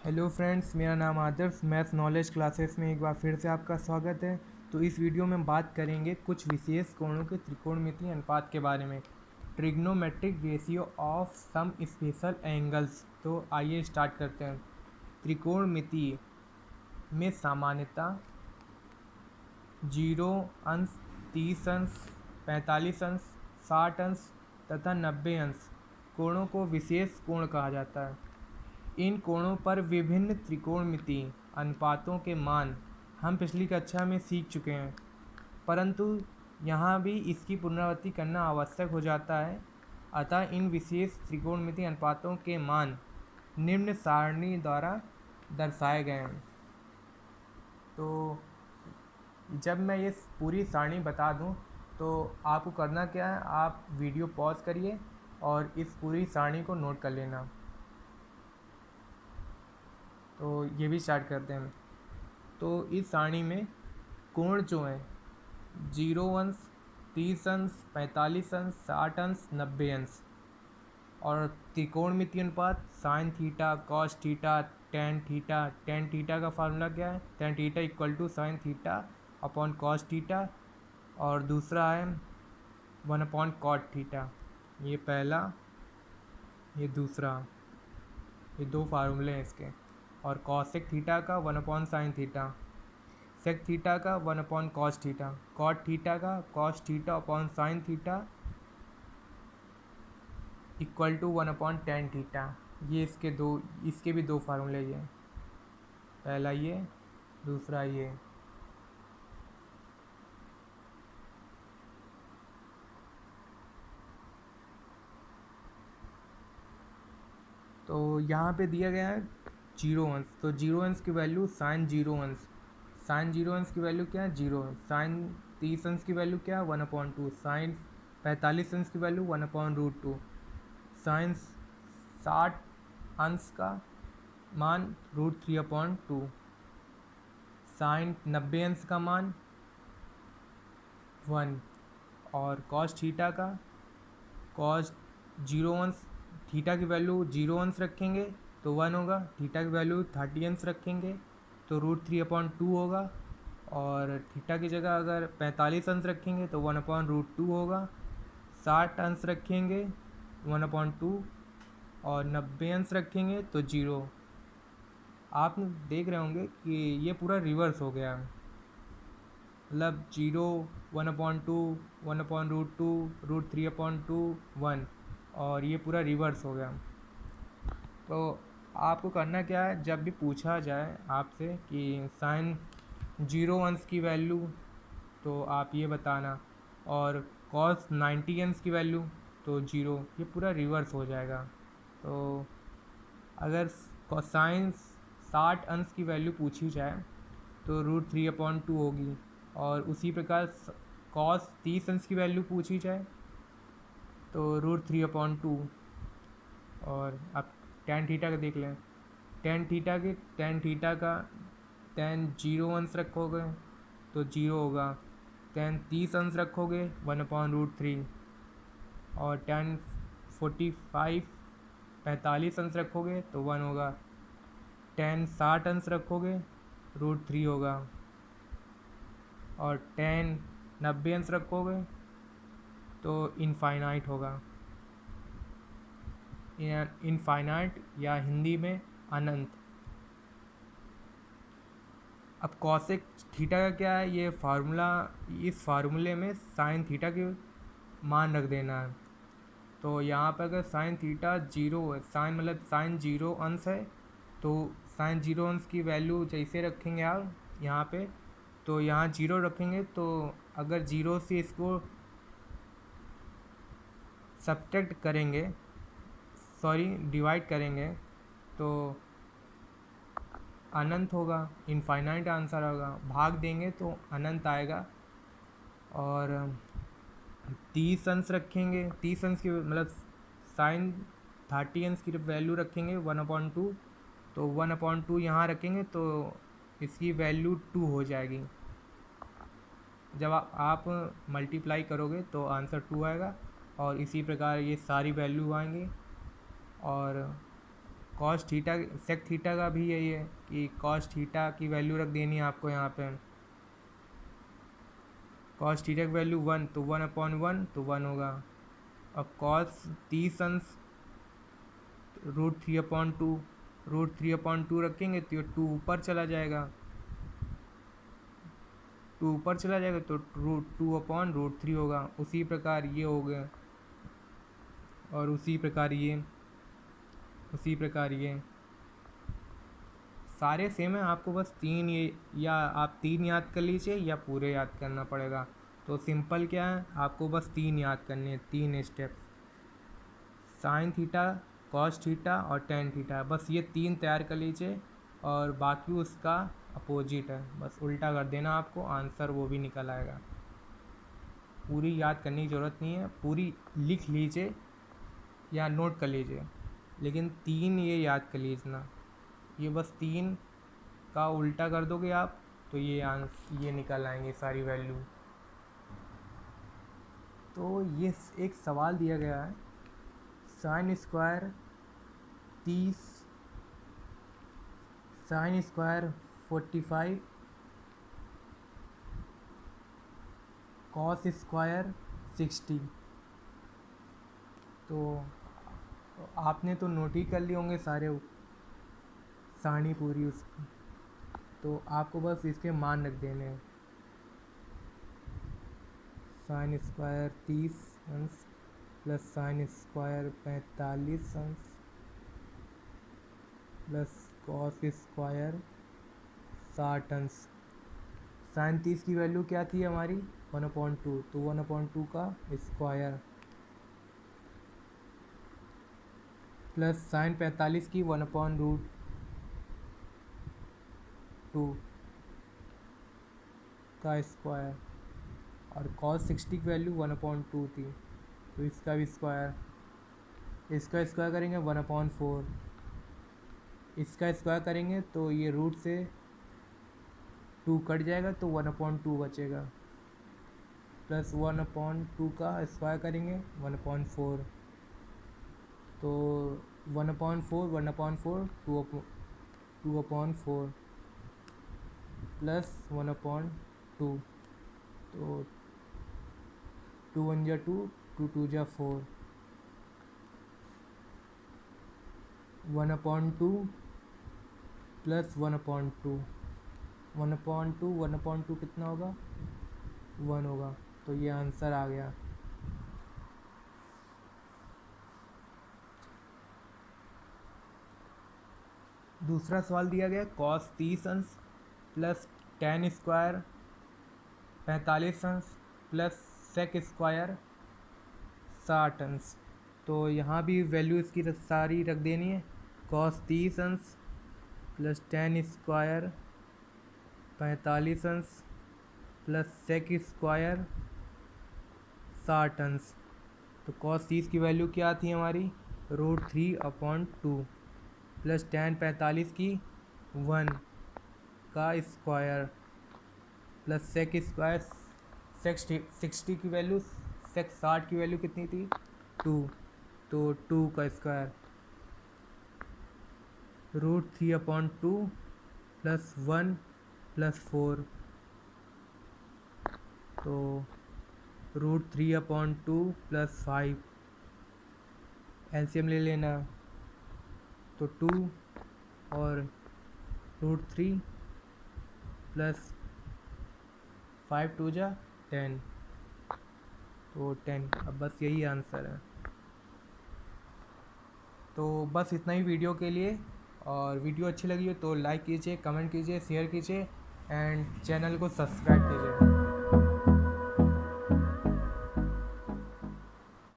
Hello friends, मेरा नाम आदर्श maths knowledge classes में एक बार फिर से आपका स्वागत है। तो इस वीडियो में बात करेंगे कुछ विशेष कोणों के त्रिकोणमितीय अनुपात के बारे में, trigonometric ratio of some special angles. तो आइए स्टार्ट करते हैं। त्रिकोणमितीय में सामान्यतः 0 अंश, 30 अंश, 45 अंश, 60 अंश तथा 90 अंश कोणों को विशेष कोण कहा जाता है। इन कोणों पर विभिन्न त्रिकोणमितीय अनुपातों के मान हम पिछली कक्षा में सीख चुके हैं, परंतु यहाँ भी इसकी पुनरावृत्ति करना आवश्यक हो जाता है। अतः इन विशेष त्रिकोणमितीय अनुपातों के मान निम्न सारणी द्वारा दर्शाए गए हैं। तो जब मैं ये पूरी सारणी बता दूं तो आपको करना क्या है, आप वीडियो पॉज करिए और इस पूरी सारणी को नोट कर लेना। तो ये भी स्टार्ट करते हैं। तो इस सारणी में कोण जो है 0 अंश, 30 अंश, 45 अंश, 60 अंश, 90 अंश और त्रिकोणमितीय अनुपात sine theta, cos theta, tan theta. Tan theta का फार्मूला क्या है? Tan theta equal to sine theta upon cos theta, और दूसरा है 1 अपॉन कॉट थीटा। ये पहला, ये दूसरा, ये दो फार्मूले हैं इसके। और कॉसेक थीटा का 1 upon sine theta, sec theta का 1 upon cos theta, cot theta का cos theta upon sine theta equal to 1 upon tan theta. ये इसके भी दो फार्मूले, ये पहला ये, दूसरा ये। तो यहाँ पे दिया गया है 0 अंश, तो 0 अंश की वैल्यू साइन 0 अंश, साइन 0 अंश की वैल्यू क्या है? 0। साइन 30 अंश की वैल्यू क्या है? 1 अपॉन 2। साइन 45 अंश की वैल्यू 1 अपॉन रूट 2। साइन 60 अंश का मान रूट 3 अपॉन 2। साइन 90 अंश का मान 1। और कॉस थीटा का, कॉस 0 अंश, थीटा की वैल्यू 0 अंश रखेंगे तो 1 होगा, थीटा की वैल्यू 30 अंश रखेंगे तो रूट 3 अपॉन 2 होगा, और थीटा की जगह अगर 45 अंश रखेंगे तो 1 अपॉन रूट 2 होगा, 60 अंश रखेंगे 1 अपॉन 2, और 90 अंश रखेंगे तो 0। आप देख रहे होंगे कि ये पूरा रिवर्स हो गया, मतलब 0, 1 upon 2, 1 upon root 2, root 3 upon 2, 1, और ये पूरा रिवर्स हो गया। तो आपको करना क्या है, जब भी पूछा जाए आपसे कि साइन 0 अंश की वैल्यू, तो आप ये बताना, और कॉस 90 अंश की वैल्यू तो 0। ये पूरा रिवर्स हो जाएगा। तो अगर कोसाइन 60 अंश की वैल्यू पूछी जाए तो रूट 3 अपॉन 2 होगी, और उसी प्रकार कॉस 30 अंश की वैल्यू पूछी जाए तो रूट 3 अपॉन 2। और अब टेन थीटा का देख लें, टेन थीटा का टेन 0 अंश रखोगे तो 0 होगा, टेन 30 अंश रखोगे 1 अपॉन रूट 3, और टेन 45 अंश रखोगे तो 1 होगा, टेन 60 अंश रखोगे रूट 3 होगा, और टेन 90 अंश रखोगे तो इनफाइनाइट होगा। इनफाइनाइट या हिंदी में अनंत। अब कॉसेक थीटा का क्या है, ये फार्मूला, इस फार्मूले में साइन थीटा के मान रख देना है। तो यहाँ पर अगर साइन थीटा 0 है, साइन मतलब साइन 0 अंश है, तो साइन 0 अंश की वैल्यू जैसे रखेंगे आप यहाँ पे, तो यहाँ 0 रखेंगे, तो अगर 0 से इसको सब्ट्रैक्ट करेंगे, सॉरी डिवाइड करेंगे, तो अनंत होगा, इनफाइनाइट आंसर होगा। भाग देंगे तो अनंत आएगा। और 30 अंश रखेंगे, 30 अंश की मतलब साइन 30 अंश की वैल्यू रखेंगे 1 अपॉन 2, तो 1 अपॉन 2 यहाँ रखेंगे तो इसकी वैल्यू 2 हो जाएगी। जब आप मल्टीप्लाई करोगे तो आंसर 2 आएगा, और इसी प्रकार ये सारी वैल्यू आएंगी। और कॉस थीटा सेक थीटा का भी यही है कि कॉस थीटा की वैल्यू रख देनी है आपको यहाँ पे। कॉस थीटा की वैल्यू 1 तो 1/1 तो 1 होगा। अब कॉस 30 अंश √3/2 √3/2 रखेंगे तो ये 2 ऊपर चला जाएगा, 2 ऊपर चला जाएगा तो √2/√3 होगा। उसी प्रकार ये हो गया और उसी प्रकार ये सारे सेम है। आपको बस 3 ये या आप 3 याद कर लीजिए या पूरे याद करना पड़ेगा। तो सिंपल क्या है, आपको बस 3 याद करने हैं, 3 steps, sign theta, cos theta और टेन थीटा। बस ये 3 तैयार कर लीजिए और बाकी उसका अपोजिट है, बस उल्टा कर देना, आपको आंसर वो भी निकल आएगा। पूरी याद करने की ज़रूरत नहीं है, पूरी लिख लीजिए या नोट कर लीजिए, लेकिन 3 ये याद कर लीजना। ये बस 3 का उल्टा कर दोगे आप तो ये निकल आएंगे सारी वैल्यू। तो ये एक सवाल दिया गया है, sine square 30, sine square 45, cos square 60। तो आपने तो नोट ही कर लिए होंगे सारे सारणी पूरी उसकी, तो आपको बस इसके मान रख देने हैं। साइन स्क्वायर 30 अंश प्लस साइन स्क्वायर 45 अंश प्लस कॉस स्क्वायर 60 अंश। साइन 30 की वैल्यू क्या थी हमारी 1/2, तो 1/2 का स्क्वायर प्लस साइन 45 की 1/√2 का स्क्वायर और कॉस 60 की वैल्यू 1/2 थी, तो इसका भी स्क्वायर, इसका स्क्वायर करेंगे 1/4, इसका स्क्वायर करेंगे तो ये रूट से 2 कट जाएगा तो 1/2 बचेगा, प्लस 1/2 का स्क्वायर करेंगे 1/4, तो 1/4 2/4 प्लस 1/2, तो 2 1 जा 2, 2 2 जा 4, 1/2 प्लस 1/2, 1/2 कितना होगा 1 होगा, तो ये आंसर आ गया। दूसरा सवाल दिया गया कॉस 30 अंश प्लस टेन स्क्वायर 45 अंश प्लस सेक स्क्वायर 60 अंश। तो यहाँ भी वैल्यू इसकी सारी रख देनी है, कॉस 30 अंश प्लस टेन स्क्वायर 45 अंश प्लस सेक स्क्वायर 60 अंश। तो कॉस 30 की वैल्यू क्या थी हमारी √3/2 प्लस टेन 45 की 1 का स्क्वायर प्लस सेक स्क्वायर, सेक 60 की वैल्यू, सेक 60 की वैल्यू कितनी थी 2, तो 2 का स्क्वायर √3/2 प्लस 1 प्लस 4, तो √3/2 प्लस 5, एलसीएम ले लेना तो 2 और √3 प्लस 5 2 जा 10, तो 10। अब बस यही आंसर है। तो बस इतना ही वीडियो के लिए, और वीडियो अच्छी लगी हो तो लाइक कीजिए, कमेंट कीजिए, शेयर कीजिए एंड चैनल को सब्सक्राइब कीजिए।